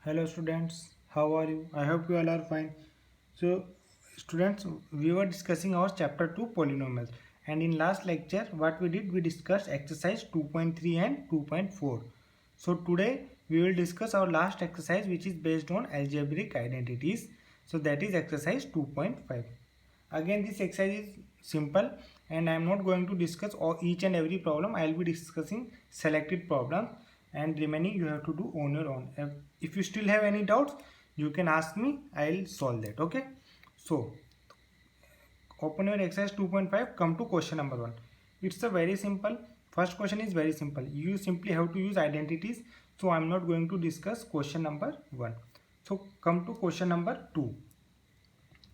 Hello students, how are you? I hope you all are fine. So students, we were discussing our chapter 2 polynomials, and in last lecture what we discussed exercise 2.3 and 2.4. So today we will discuss our last exercise which is based on algebraic identities. So that is exercise 2.5. Again this exercise is simple and I am not going to discuss each and every problem. I will be discussing selected problems and remaining you have to do on your own. If you still have any doubts you can ask me, I'll solve that. Okay, so open your exercise 2.5, come to question number 1. It's a very simple. First question is very simple. You simply have to use identities, so I'm not going to discuss question number 1. So come to question number 2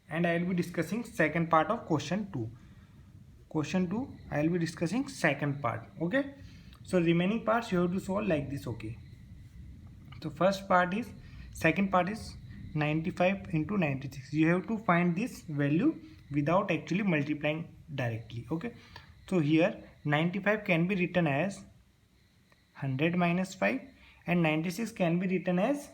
and I will be discussing second part of question 2. Question 2 I will be discussing second part. Okay, so remaining parts you have to solve like this. Okay, so second part is 95 into 96. You have to find this value without actually multiplying directly. Okay, so here 95 can be written as 100 minus 5 and 96 can be written as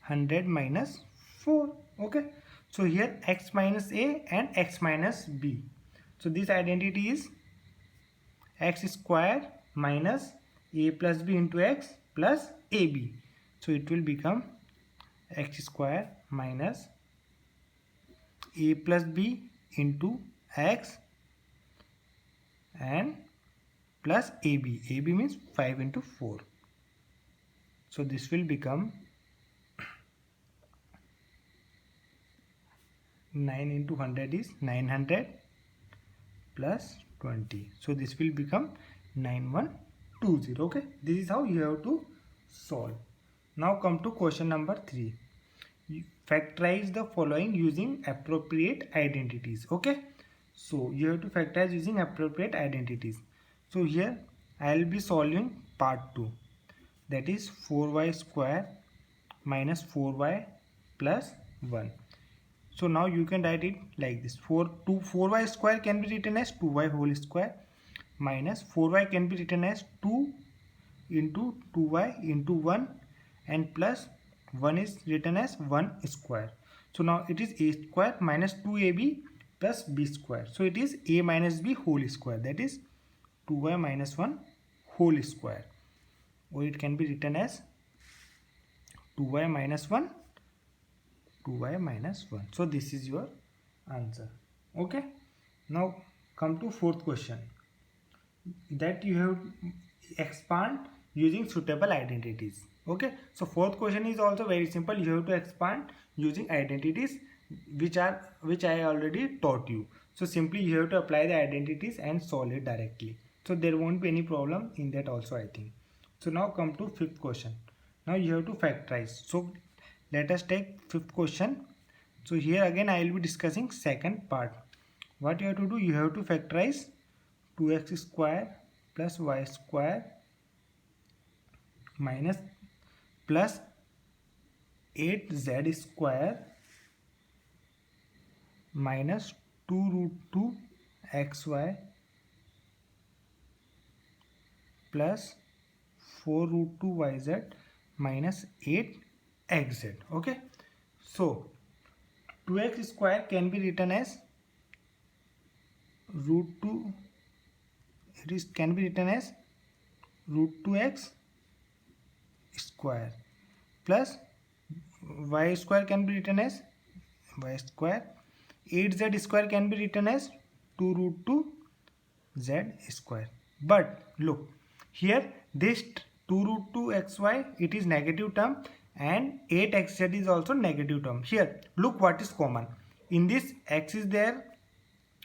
100 minus 4. Okay, so here x minus a and x minus b. So this identity is x square minus a plus b into x plus ab. So it will become x square minus a plus b into x and plus ab. ab means 5 into 4. So this will become 9 into 100 is 900 plus 20. So this will become 9120. Okay, this is how you have to solve. Now come to question number 3. Factorize the following using appropriate identities. Okay, so you have to factorize using appropriate identities. So here I will be solving part 2, that is 4y square minus 4y plus 1. So now you can write it like this. 4y square can be written as 2y whole square minus 4y can be written as 2 into 2y into 1 and plus 1 is written as 1 square. So now it is a square minus 2ab plus b square. So it is a minus b whole square, that is 2y minus 1 whole square, or it can be written as 2y minus 1 2y minus 1. So this is your answer. Okay, now come to fourth question, that you have expand using suitable identities. Okay, so fourth question is also very simple. You have to expand using identities which I already taught you. So simply you have to apply the identities and solve it directly. So there won't be any problem in that also, I think. So now come to fifth question. Now you have to factorize. So let us take fifth question. So here again I will be discussing second part. What you have to do, you have to factorize 2x square plus y square minus plus 8z square minus 2 root 2 xy plus 4 root 2 yz minus 8 xz. Okay, so 2x square can be written as root 2, can be written as root 2x square plus y square can be written as y square. 8z square can be written as 2 root 2 z square. But look here, this 2 root 2 xy, it is negative term and 8xz is also negative term. Here look what is common. In this x is there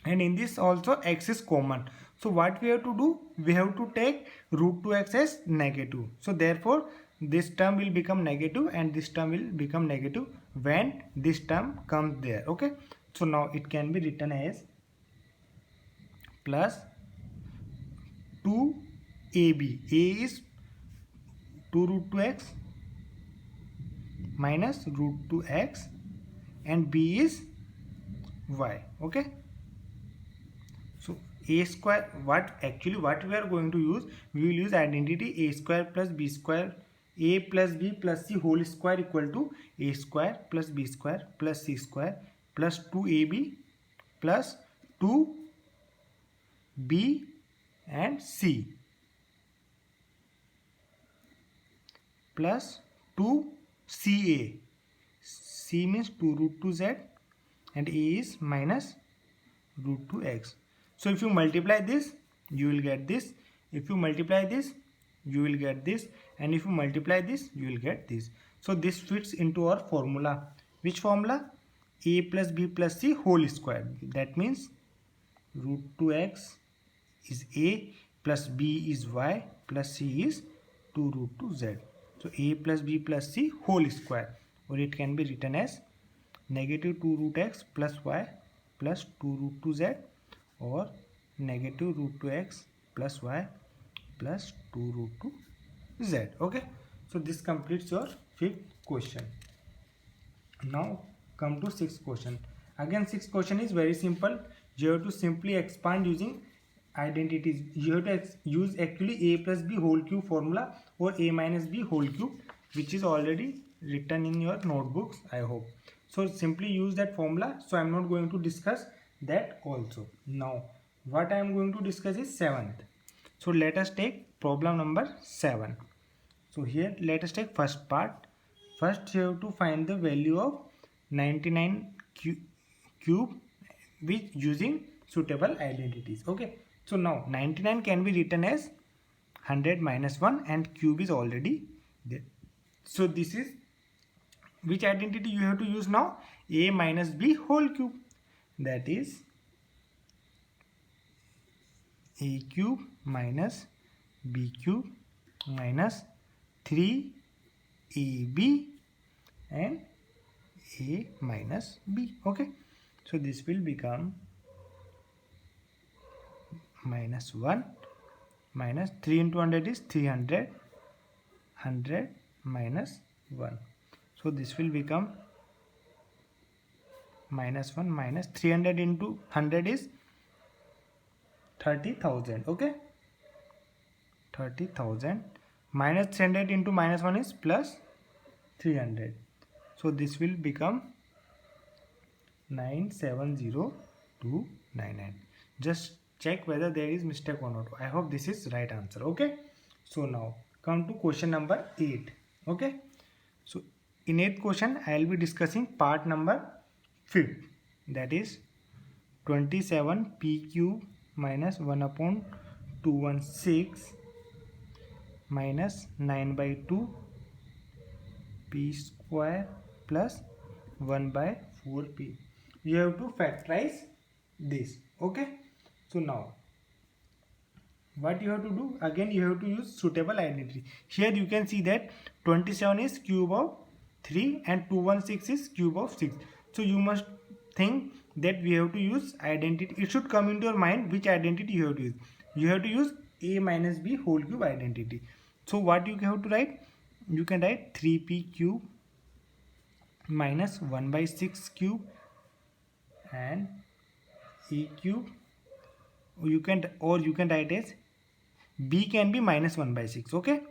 and in this also x is common. So what we have to do, we have to take root 2x as negative. So therefore this term will become negative and this term will become negative when this term comes there. Okay, so now it can be written as plus 2ab. A is 2 root 2x minus root 2x and b is y. Okay, so a square, what we are going to use, we will use identity a square plus b square a plus b plus c whole square equal to a square plus b square plus c square plus 2ab plus 2b and c plus 2ca. C means 2 root 2 z and a is minus root 2 x. So if you multiply this, you will get this. If you multiply this, you will get this, and if you multiply this, you will get this. So this fits into our formula. Which formula? A plus b plus c whole square. That means root 2x is a plus b is y plus c is 2 root 2 z. So a plus b plus c whole square, or it can be written as negative 2 root x plus y plus 2 root 2 z, or negative root 2x plus y plus 2 root 2 z. Okay, so this completes your fifth question. Now come to sixth question. Again, sixth question is very simple. You have to simply expand using identities. You have to use actually a plus b whole cube formula or a minus b whole cube, which is already written in your notebooks, I hope. So simply use that formula. So I am not going to discuss that also. Now what I am going to discuss is seventh. So let us take problem number 7. So here let us take first part. First you have to find the value of 99 cube with using suitable identities. Okay, so now 99 can be written as 100 minus 1 and cube is already there. So this is which identity you have to use now? A minus b whole cube. That is a cube minus b cube minus 3ab and a minus b. Okay, so this will become minus 1 minus 3 into 100 is 300, 100 minus 1. So this will become minus 1 minus 300 into 100 is 30,000. Okay, 30,000 minus 300 into minus 1 is plus 300. So this will become 970299. Just check whether there is mistake or not. I hope this is right answer. Okay, so now come to question number 8. Okay, so in 8th question I will be discussing part number 5, that is 27 p cube minus 1 upon 216 minus 9 by 2 p square plus 1 by 4p. You have to factorize this. Okay, so now what you have to do? Again you have to use suitable identity. Here you can see that 27 is cube of 3 and 216 is cube of 6. So you must think that we have to use identity. It should come into your mind which identity you have to use. You have to use a minus b whole cube identity. So what you have to write? You can write 3p cube minus 1 by 6 cube and a cube. You can write as b can be minus 1 by 6. Okay,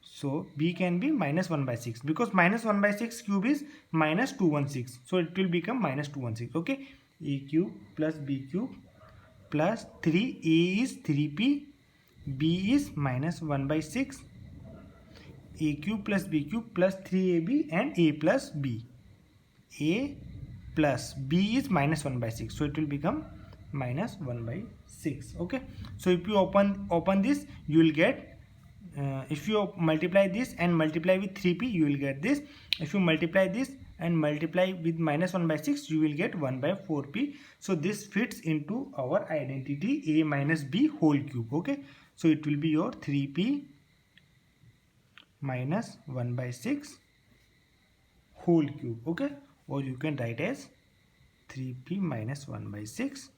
so b can be minus 1 by 6 because minus 1 by 6 cube is minus 216. So it will become minus 216. Okay, a cube plus b cube plus 3, a is 3p, b is minus 1 by 6, a cube plus b cube plus 3ab and a plus b. A plus b is minus 1 by 6. So it will become minus 1 by 6. Okay, so if you open this, you will get if you multiply this and multiply with 3p, you will get this. If you multiply this and multiply with minus 1 by 6, you will get 1 by 4p. So this fits into our identity a minus b whole cube. Okay, so it will be your 3p minus 1 by 6 whole cube. Okay, or you can write as 3p minus 1 by 6,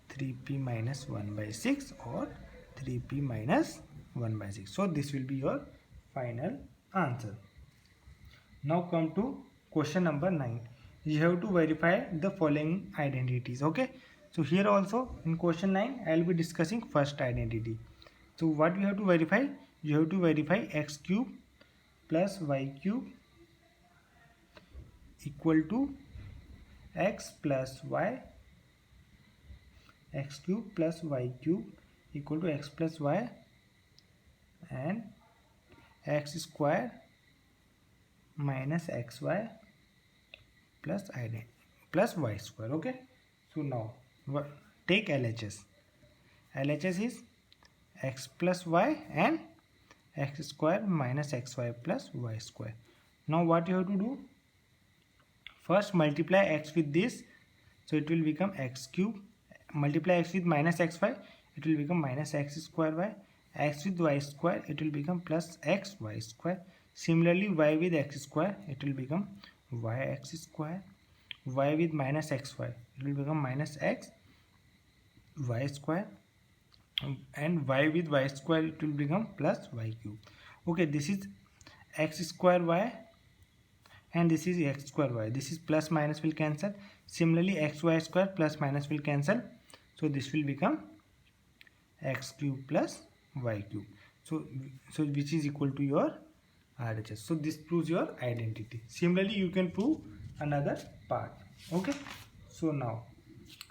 3p minus 1 by 6, or 3p minus 1 by 6. So this will be your final answer. Now come to question number 9. You have to verify the following identities. Okay, so here also in question 9 I will be discussing first identity. So what you have to verify? You have to verify x cube plus y cube equal to x plus y, x cube plus y cube equal to x plus y, and x square minus xy plus plus y square. Okay, so now take LHS. LHS is x plus y and x square minus xy plus y square. Now what you have to do, first multiply x with this, so it will become x cube, multiply x with minus xy, it will become minus x square y, x with y square, it will become plus x y square. Similarly y with x square, it will become y x square, y with minus xy, it will become minus x y square, and y with y square, it will become plus y cube. Okay, this is x square y and this is x square y. This is plus minus will cancel. Similarly xy square plus minus will cancel, so this will become x cube plus y cube. So which is equal to your RHS. So this proves your identity. Similarly you can prove another part. Okay, so now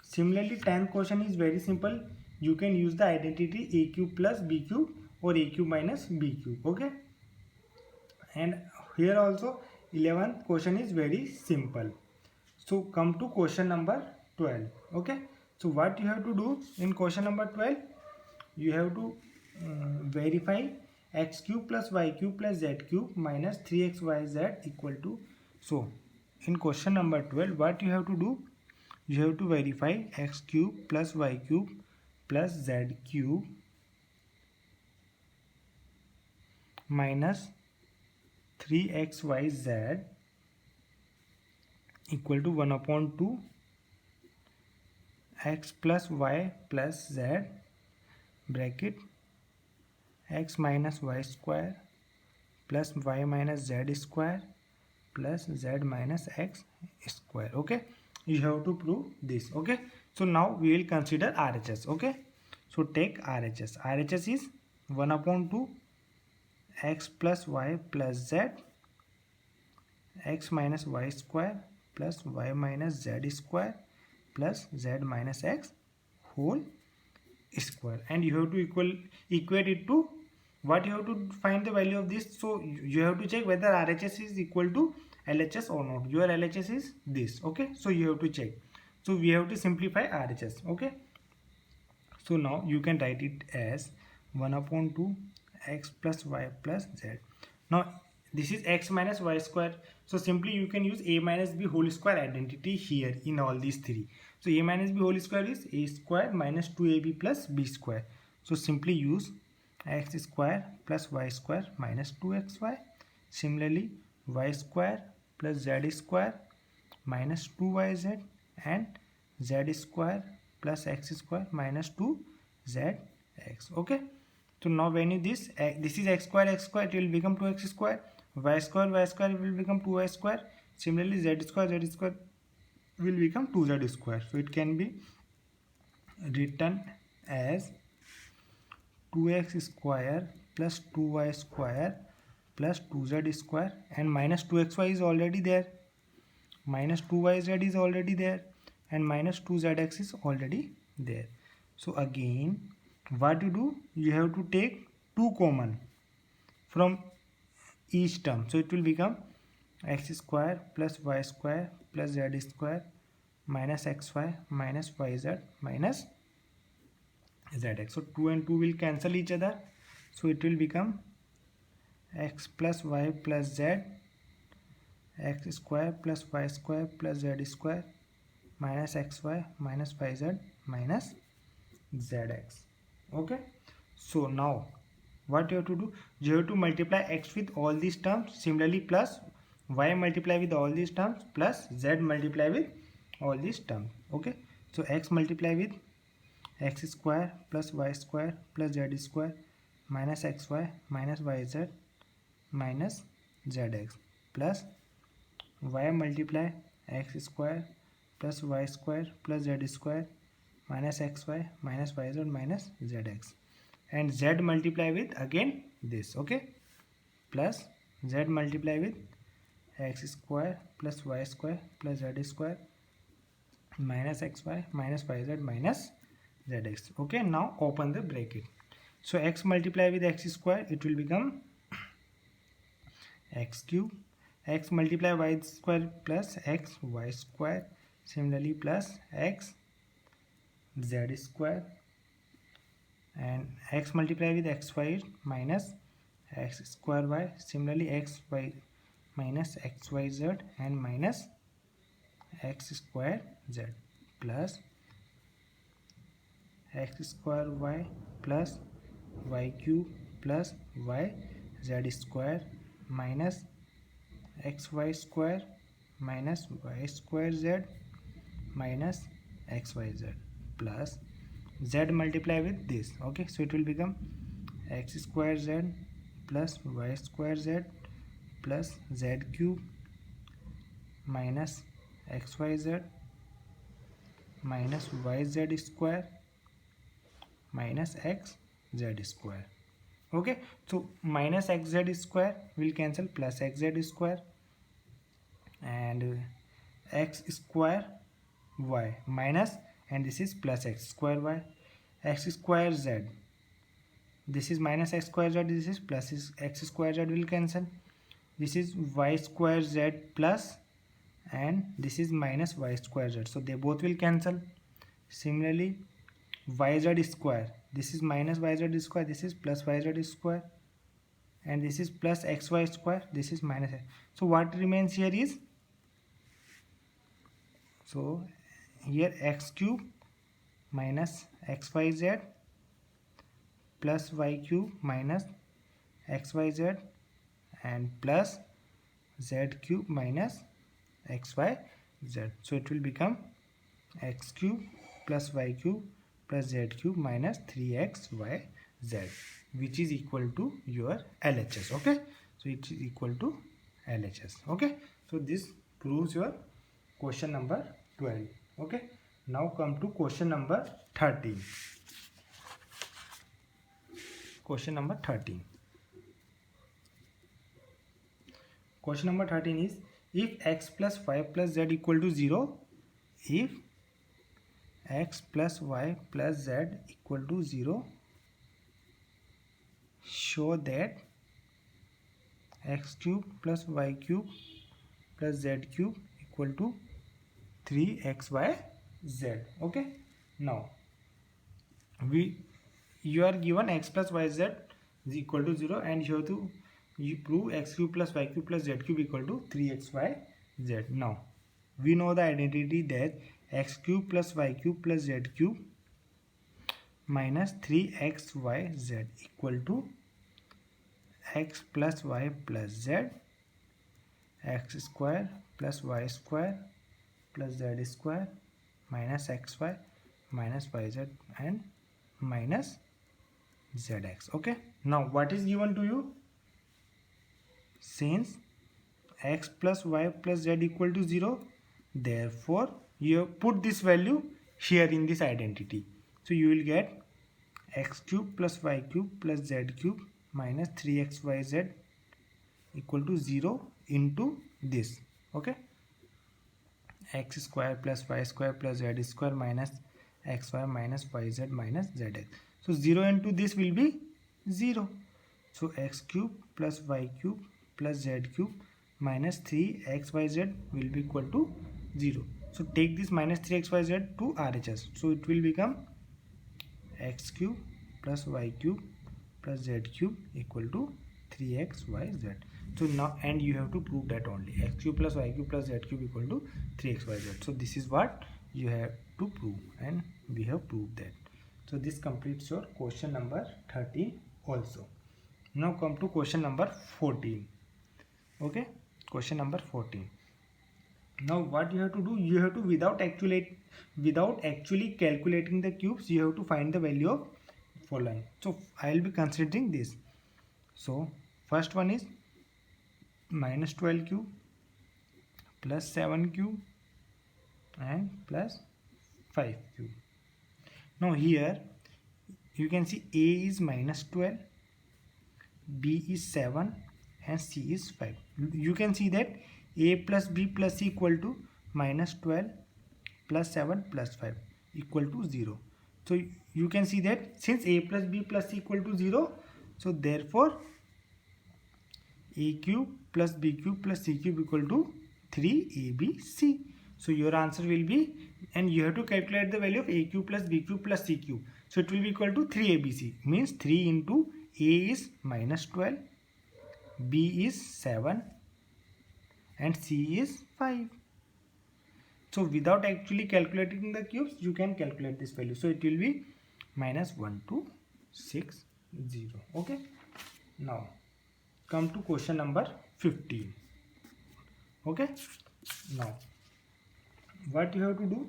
similarly 10th question is very simple. You can use the identity a cube plus b cube or a cube minus b cube. Okay, and here also 11th question is very simple. So come to question number 12. Okay, so what you have to do in question number 12, you have to verify x cube plus y cube plus z cube minus 3xyz equal to. So in question number 12, what you have to do, you have to verify x cube plus y cube plus z cube minus 3xyz equal to 1 upon 2 x plus y plus z bracket x minus y square plus y minus z square plus z minus x square. Okay, you have to prove this. Okay, so now we will consider RHS. Okay, so take RHS. RHS is 1 upon 2 x plus y plus z x minus y square plus y minus z square plus z minus x whole square, and you have to equate it to what you have to find the value of this. So you have to check whether RHS is equal to LHS or not. Your LHS is this. Okay, so you have to check. So we have to simplify RHS. Okay, so now you can write it as 1 upon 2 x plus y plus z. Now this is x minus y square, so simply you can use a minus b whole square identity here in all these three. So a minus b whole square is a square minus 2ab plus b square. So simply use x square plus y square minus 2xy. Similarly y square plus z square minus 2yz and z square plus x square minus 2zx. Okay, so now when you this is x square, it will become 2x square, y square will become 2y square. Similarly z square will become 2z square. So it can be written as 2x square plus 2y square plus 2z square, and minus 2xy is already there, minus 2yz is already there, and minus 2zx is already there. So again what you do, you have to take 2 common from each term. So it will become x square plus y square plus z square minus xy minus yz minus zx. So 2 and 2 will cancel each other, so it will become x plus y plus z, x square plus y square plus z square minus xy minus yz minus zx. Okay, so now what you have to do, you have to multiply x with all these terms, similarly plus y multiply with all these terms plus z multiply with all these terms. Okay, so x multiply with x square plus y square plus z square minus xy minus yz minus zx plus y multiply x square plus y square plus z square minus xy minus yz minus zx, and z multiply with again this. Okay, plus z multiply with x square plus y square plus z square minus xy minus yz minus zx. Okay, now open the bracket. So x multiply with x square, it will become x cube, x multiply y square plus x y square, similarly plus x z square, and x multiply with xy minus x square y, similarly xy minus xyz and minus x square z plus x square y plus y cube plus y z square minus xy square minus y square z minus xyz plus z multiply with this. Okay, so it will become x square z plus y square z plus z cube minus xyz minus yz square minus xz square. Okay, so minus xz square will cancel, plus xz square, and x square y minus, and this is plus x square y, x square z, this is minus x square z, this is plus x square z will cancel, this is y square z plus, and this is minus y square z, so they both will cancel. Similarly yz square, this is minus yz square, this is plus yz square, and this is plus xy square, this is minus x. So what remains here is, so here x cube minus xyz plus y cube minus xyz and plus z cube minus xyz. So it will become x cube plus y cube plus z cube minus 3xyz, which is equal to your LHS. Okay, so it is equal to LHS. Okay, so this proves your question number 12. Okay, now come to question number 13. Question number 13. Question number 13 is, if x plus y plus z equal to 0, if x plus y plus z equal to 0, show that x cube plus y cube plus z cube equal to 3xyz. Okay, now you are given x plus yz is equal to 0, and you have to prove x cube plus y cube plus z cube equal to 3xyz. Now we know the identity that x cube plus y cube plus z cube minus 3xyz equal to x plus y plus z, x square plus y square plus z square minus xy minus yz and minus zx. Okay, now what is given to you? Since x plus y plus z equal to 0, therefore you put this value here in this identity. So you will get x cube plus y cube plus z cube minus 3xyz equal to 0 into this. Okay, x square plus y square plus z square minus xy minus yz minus zx. So 0 into this will be 0. So x cube plus y cube plus z cube minus 3xyz will be equal to 0. So take this minus 3xyz to RHS. So it will become x cube plus y cube plus z cube equal to 3xyz. So now, and you have to prove that only, x cube plus y cube plus z cube equal to 3xyz. So this is what you have to prove, and we have proved that. So this completes your question number 13 also. Now come to question number 14. Okay, question number 14. Now what you have to do, you have to without actually calculating the cubes, you have to find the value of following. So I will be considering this. So first one is minus 12 cube plus 7 cube and plus 5 cube. Now here you can see A is minus 12, B is 7 and C is 5. You can see that A plus B plus C equal to minus 12 plus 7 plus 5 equal to 0. So you can see that since A plus B plus C equal to 0, so therefore A cube plus B cube plus C cube equal to 3ABC. So your answer will be, and you have to calculate the value of A cube plus B cube plus C cube. So it will be equal to 3ABC, means 3 into A is minus 12, B is 7 and C is 5. So without actually calculating the cubes, you can calculate this value. So it will be minus 1260. Okay. Now come to question number 15. Okay. Now what you have to do,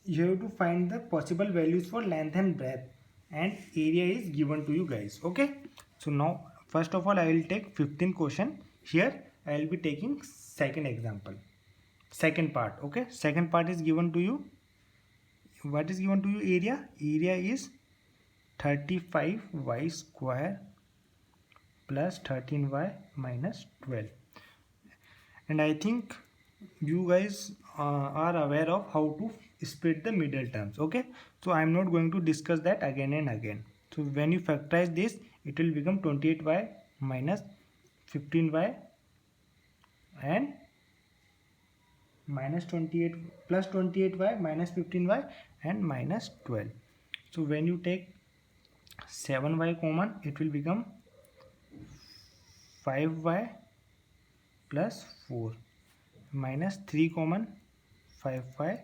you have to find the possible values for length and breadth, and area is given to you guys. Okay. So now first of all I will take 15 question. Here I will be taking second example, second part. Okay. Second part is given to you. What is given to you? Area is 35y square plus 13y minus 12. And I think you guys are aware of how to split the middle terms. Okay. So I am not going to discuss that again and again. So when you factorize this, it will become 28y minus 15y and minus 28 plus 28y minus 15y and minus 12. So when you take 7y common, it will become 5y plus 4 minus 3 common, 5y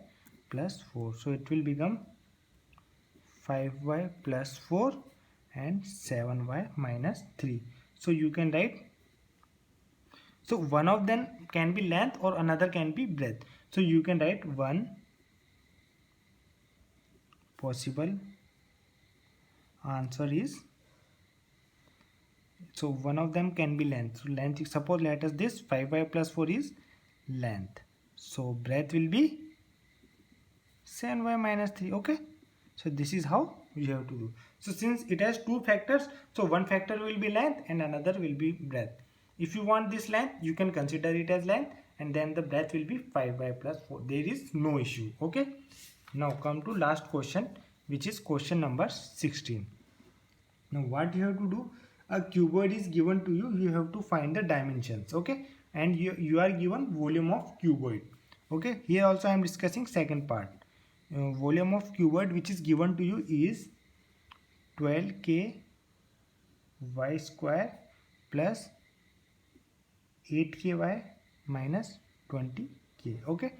plus 4. So it will become 5y plus 4 and 7y minus 3. So you can write, so one of them can be length or another can be breadth. So you can write one possible answer is, so one of them can be length. So length, suppose let us this 5y plus 4 is length. So breadth will be 7y minus 3. Okay. So this is how you have to do. So since it has two factors, so one factor will be length and another will be breadth. If you want this length, you can consider it as length, and then the breadth will be 5y plus 4. There is no issue. Okay. Now come to last question, which is question number 16. Now what you have to do, a cuboid is given to you, you have to find the dimensions. Okay. And you are given volume of cuboid. Okay. Here also I am discussing second part. Volume of cuboid which is given to you is 12k y square plus 8k y minus 20k. Okay.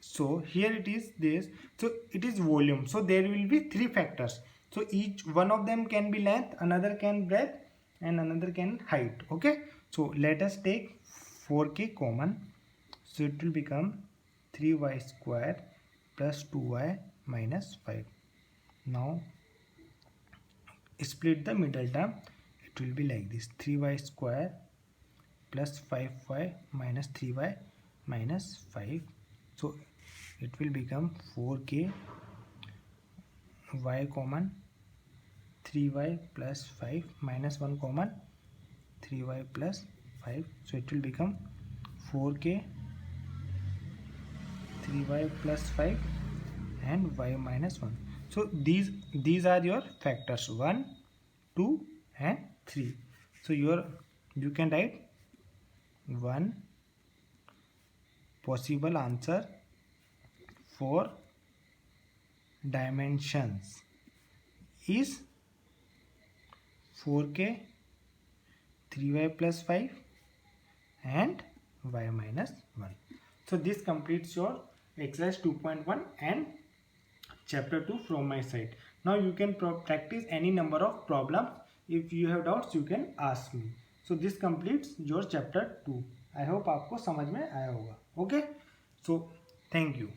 So here it is this. So it is volume. So there will be three factors. So each one of them can be length, another can breadth, and another can height. Okay. So let us take 4k common. So it will become 3y square plus 2y minus 5. Now split the middle term. It will be like this: 3y square plus 5y minus 3y minus 5. So it will become 4k y common, 3y plus 5 minus 1 common, 3y plus 5. So it will become 4k 3y plus 5 and y minus 1. So these are your factors 1, 2 and 3. So you can write one possible answer for dimensions is 4k 3y plus 5 and y minus 1. So this completes your exercise 2.1 and chapter 2 from my side. Now you can practice any number of problems. If you have doubts you can ask me. So this completes your chapter 2. I hope आपको समझ में आया होगा. Okay. So thank you.